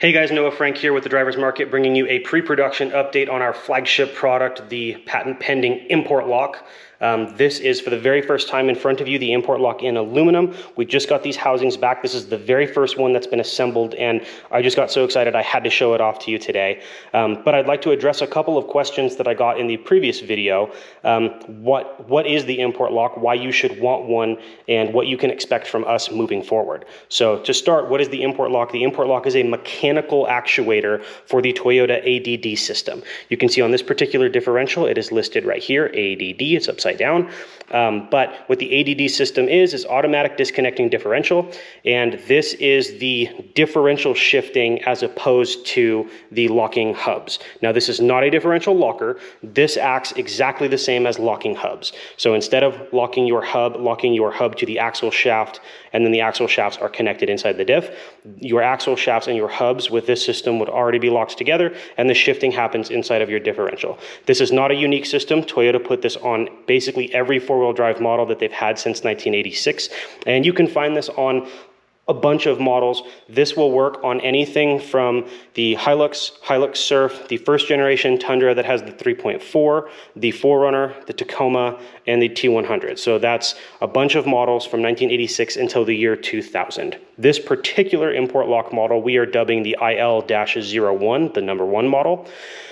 Hey guys, Noah Frank here with the Drivers Market, bringing you a pre-production update on our flagship product, the patent-pending ImportLock. This is for the very first time in front of you, the ImportLock in aluminum. We just got these housings back. This is the very first one that's been assembled, and I just got so excited I had to show it off to you today. But I'd like to address a couple of questions that I got in the previous video. What is the ImportLock, why you should want one, and what you can expect from us moving forward. So to start, what is the ImportLock? The ImportLock is a mechanical actuator for the Toyota ADD system. You can see on this particular differential, it is listed right here, ADD, it's upside down. But what the ADD system is automatic disconnecting differential, and this is the differential shifting as opposed to the locking hubs. Now this is not a differential locker. This acts exactly the same as locking hubs. So instead of locking your hub to the axle shaft, and then the axle shafts are connected inside the diff, your axle shafts and your hubs with this system would already be locked together, and the shifting happens inside of your differential. This is not a unique system. Toyota put this on basically every four-wheel drive model that they've had since 1986, and you can find this on a bunch of models. This will work on anything from the Hilux Surf, the first generation Tundra that has the 3.4, the 4Runner, the Tacoma, and the T100. So that's a bunch of models from 1986 until the year 2000. This particular ImportLock model we are dubbing the IL-01, the number one model.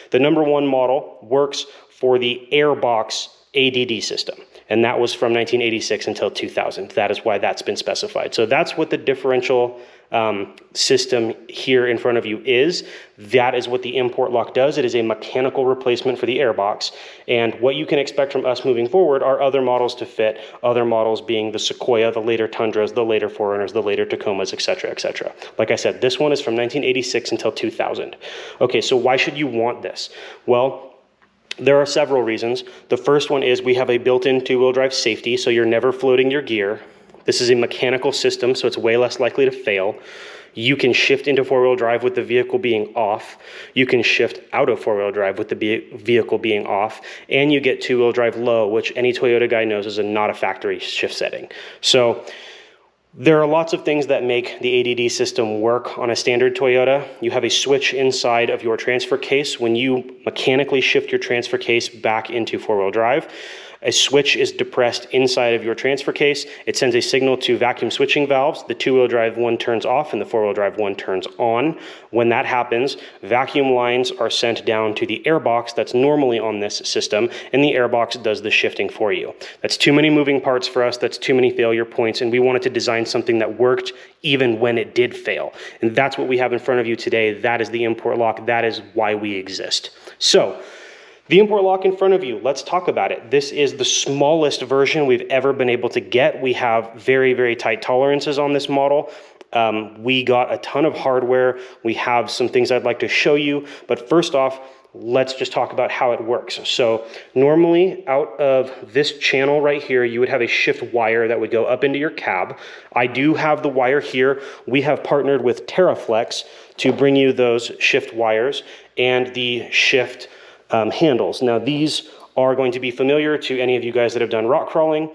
The number one model works for the Airbox ADD system, and that was from 1986 until 2000. That is why that's been specified. So that's what the differential system here in front of you is. That is what the ImportLock does. It is a mechanical replacement for the Airbox, and what you can expect from us moving forward are other models to fit, other models being the Sequoia, the later Tundras, the later 4Runners, the later Tacomas, etc., etc. Like I said, this one is from 1986 until 2000. Okay, so why should you want this? Well, there are several reasons. The first one is we have a built-in two-wheel drive safety, so you're never floating your gear. This is a mechanical system, so it's way less likely to fail. You can shift into four-wheel drive with the vehicle being off. You can shift out of four-wheel drive with the vehicle being off. And you get two-wheel drive low, which any Toyota guy knows is not a factory shift setting. So there are lots of things that make the ADD system work on a standard Toyota. You have a switch inside of your transfer case. When you mechanically shift your transfer case back into four-wheel drive, a switch is depressed inside of your transfer case. It sends a signal to vacuum switching valves. The two-wheel drive one turns off and the four-wheel drive one turns on. When that happens, vacuum lines are sent down to the airbox that's normally on this system, and the airbox does the shifting for you. That's too many moving parts for us. That's too many failure points, and we wanted to design something that worked even when it did fail. And that's what we have in front of you today. That is the ImportLock. That is why we exist. So, the ImportLock in front of you, let's talk about it. This is the smallest version we've ever been able to get. We have very, very tight tolerances on this model. We got a ton of hardware. We have some things I'd like to show you, but first off, let's just talk about how it works. So normally out of this channel right here, you would have a shift wire that would go up into your cab. I do have the wire here. We have partnered with TerraFlex to bring you those shift wires and the shift handles. Now these are going to be familiar to any of you guys that have done rock crawling.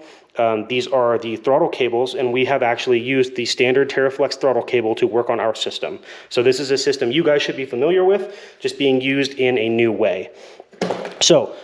These are the throttle cables, and we have actually used the standard TerraFlex throttle cable to work on our system. So this is a system you guys should be familiar with, just being used in a new way. So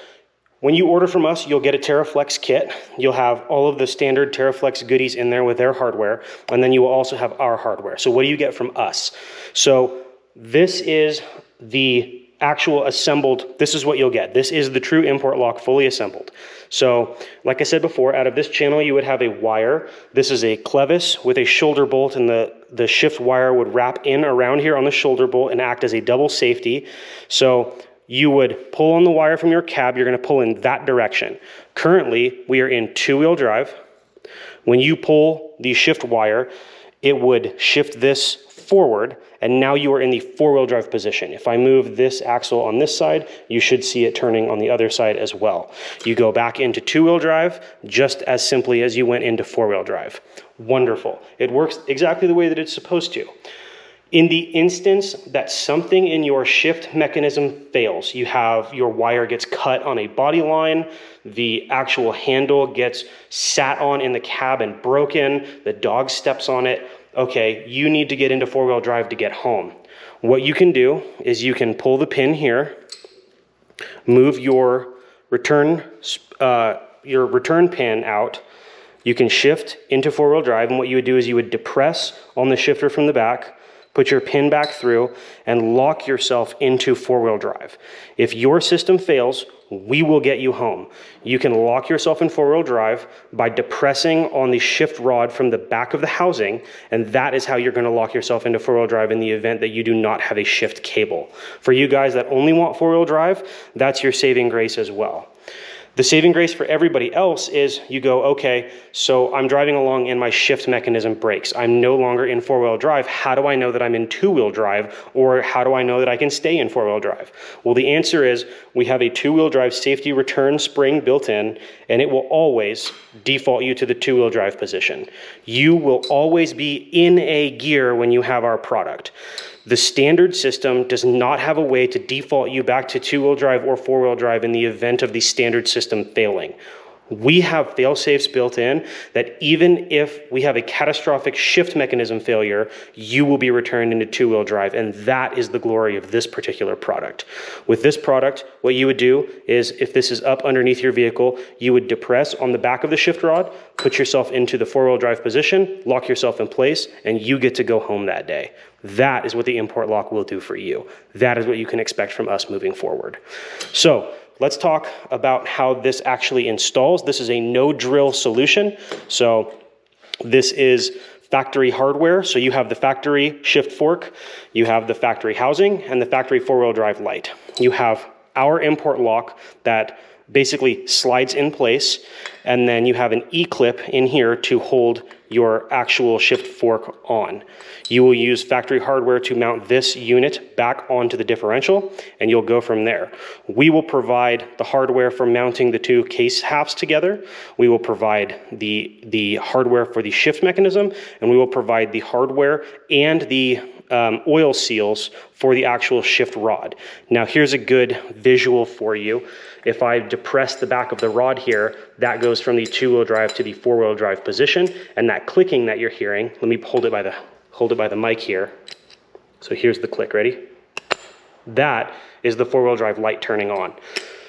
when you order from us, you'll get a TerraFlex kit. You'll have all of the standard TerraFlex goodies in there with their hardware, and then you will also have our hardware. So what do you get from us? So this is the actual assembled, this is what you'll get. This is the true ImportLock fully assembled. So like I said before, out of this channel you would have a wire. This is a clevis with a shoulder bolt, and the shift wire would wrap in around here on the shoulder bolt and act as a double safety. So you would pull on the wire from your cab, you're going to pull in that direction. Currently we are in two-wheel drive. When you pull the shift wire, it would shift this forward, and now you are in the four-wheel drive position. If I move this axle on this side, you should see it turning on the other side as well. You go back into two-wheel drive just as simply as you went into four-wheel drive. Wonderful. It works exactly the way that it's supposed to. In the instance that something in your shift mechanism fails, you have your wire gets cut on a body line, the actual handle gets sat on in the cab and broken, the dog steps on it, okay, you need to get into four-wheel drive to get home. What you can do is you can pull the pin here, move your return pin out. You can shift into four-wheel drive, and what you would do is you would depress on the shifter from the back, put your pin back through, and lock yourself into four-wheel drive. If your system fails, we will get you home. You can lock yourself in four-wheel drive by depressing on the shift rod from the back of the housing, and that is how you're going to lock yourself into four-wheel drive in the event that you do not have a shift cable. For you guys that only want four-wheel drive, that's your saving grace as well. The saving grace for everybody else is you go, okay, so I'm driving along and my shift mechanism breaks. I'm no longer in four-wheel drive. How do I know that I'm in two-wheel drive, or how do I know that I can stay in four-wheel drive? Well, the answer is we have a two-wheel drive safety return spring built in, and it will always default you to the two-wheel drive position. You will always be in a gear when you have our product. The standard system does not have a way to default you back to two-wheel drive or four-wheel drive in the event of the standard system failing. We have fail-safes built in that even if we have a catastrophic shift mechanism failure, you will be returned into two-wheel drive, and that is the glory of this particular product. With this product, what you would do is, if this is up underneath your vehicle, you would depress on the back of the shift rod, put yourself into the four-wheel drive position, lock yourself in place, and you get to go home that day. That is what the ImportLock will do for you. That is what you can expect from us moving forward. So, let's talk about how this actually installs. This is a no-drill solution. So this is factory hardware. So you have the factory shift fork, you have the factory housing, and the factory four-wheel drive light. You have our ImportLock that basically slides in place, and then you have an E-clip in here to hold your actual shift fork on. You will use factory hardware to mount this unit back onto the differential, and you'll go from there. We will provide the hardware for mounting the two case halves together. We will provide the hardware for the shift mechanism, and we will provide the hardware and the oil seals for the actual shift rod. Now here's a good visual for you. If I depress the back of the rod here, that goes from the two-wheel drive to the four-wheel drive position, and that clicking that you're hearing, let me hold it by the mic here. So here's the click, ready? That is the four-wheel drive light turning on.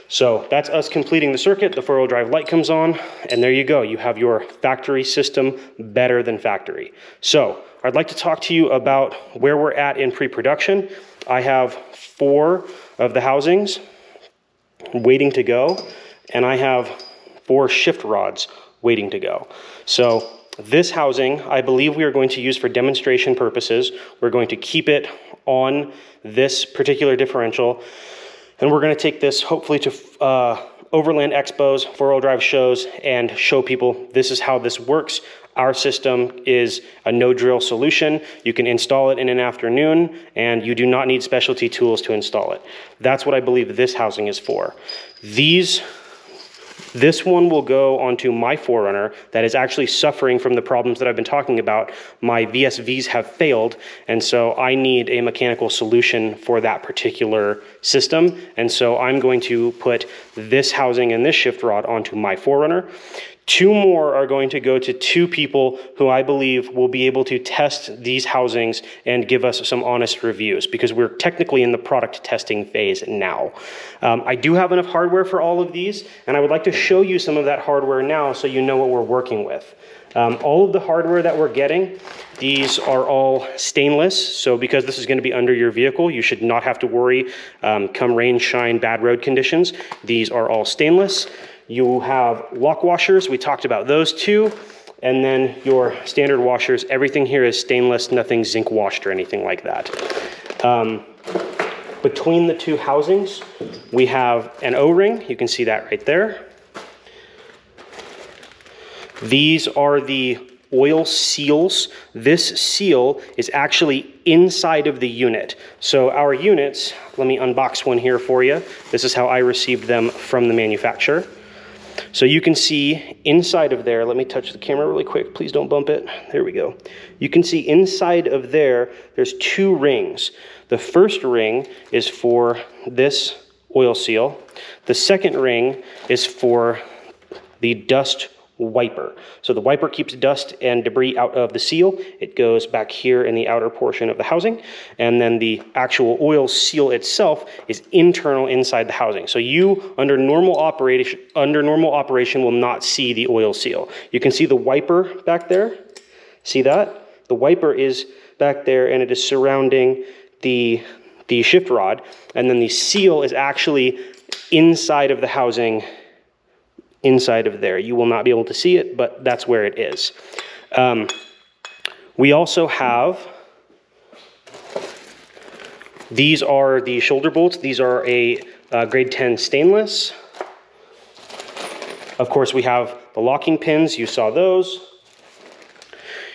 So that's us completing the circuit, the four-wheel drive light comes on, and there you go. You have your factory system better than factory. So I'd like to talk to you about where we're at in pre-production. I have 4 of the housings waiting to go, and I have 4 shift rods waiting to go. So this housing, I believe we are going to use for demonstration purposes. We're going to keep it on this particular differential, and we're going to take this hopefully to Overland Expos, four-wheel drive shows, and show people this is how this works. Our system is a no-drill solution. You can install it in an afternoon, and you do not need specialty tools to install it. That's what I believe this housing is for. This one will go onto my 4Runner that is actually suffering from the problems that I've been talking about. My VSVs have failed, and so I need a mechanical solution for that particular system. And so I'm going to put this housing and this shift rod onto my 4Runner. 2 more are going to go to 2 people who I believe will be able to test these housings and give us some honest reviews, because we're technically in the product testing phase now. I do have enough hardware for all of these, and I would like to show you some of that hardware now so you know what we're working with. All of the hardware that we're getting, these are all stainless, so because this is going to be under your vehicle, you should not have to worry come rain, shine, bad road conditions. These are all stainless. You have lock washers, we talked about those 2, and then your standard washers. Everything here is stainless, nothing zinc washed or anything like that. Between the 2 housings, we have an O-ring, you can see that right there. These are the oil seals. This seal is actually inside of the unit. So our units, let me unbox one here for you. This is how I received them from the manufacturer. So you can see inside of there, let me touch the camera really quick, please don't bump it. There we go. You can see inside of there, there's 2 rings. The first ring is for this oil seal. The second ring is for the dust wiper. So the wiper keeps dust and debris out of the seal. It goes back here in the outer portion of the housing, and then the actual oil seal itself is internal inside the housing. So you, under normal operation, will not see the oil seal. You can see the wiper back there. See that? The wiper is back there, and it is surrounding the shift rod, and then the seal is actually inside of the housing, inside of there. You will not be able to see it, but that's where it is. We also have, these are the shoulder bolts. These are a grade 10 stainless. Of course, we have the locking pins. You saw those.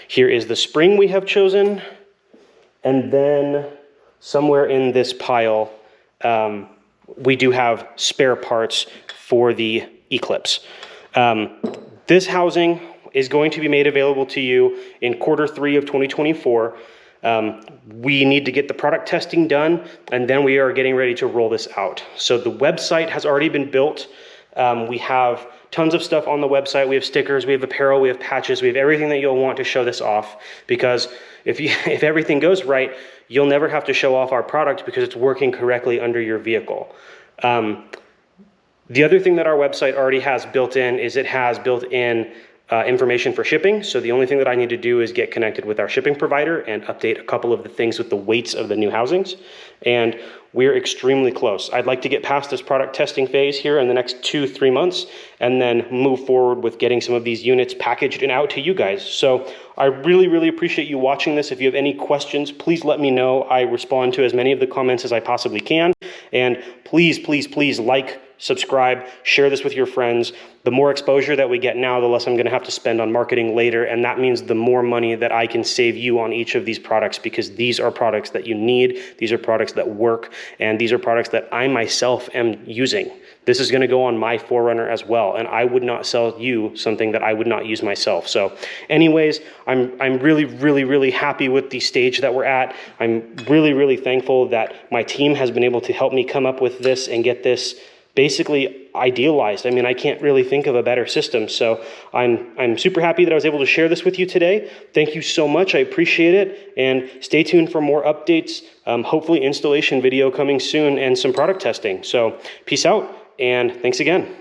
Here is the spring we have chosen. And then somewhere in this pile, we do have spare parts for the Eclipse. This housing is going to be made available to you in Q3 of 2024. We need to get the product testing done, and then we are getting ready to roll this out. So the website has already been built. We have tons of stuff on the website. We have stickers, we have apparel, we have patches, we have everything that you'll want to show this off, because if everything goes right, you'll never have to show off our product because it's working correctly under your vehicle. The other thing that our website already has built in is it has built in information for shipping. So the only thing that I need to do is get connected with our shipping provider and update a couple of the things with the weights of the new housings. And we're extremely close. I'd like to get past this product testing phase here in the next 2-3 months, and then move forward with getting some of these units packaged and out to you guys. So I really, really appreciate you watching this. If you have any questions, please let me know. I respond to as many of the comments as I possibly can. And please, please, please like, subscribe, share this with your friends. The more exposure that we get now, the less I'm going to have to spend on marketing later, and that means the more money that I can save you on each of these products, because these are products that you need, these are products that work, and these are products that I myself am using. This is going to go on my 4Runner as well, and I would not sell you something that I would not use myself. So anyways, I'm really, really, really happy with the stage that we're at. I'm really, really thankful that my team has been able to help me come up with this and get this basically idealized. I mean, I can't really think of a better system. So I'm super happy that I was able to share this with you today. Thank you so much. I appreciate it. And stay tuned for more updates. Hopefully installation video coming soon and some product testing. So peace out and thanks again.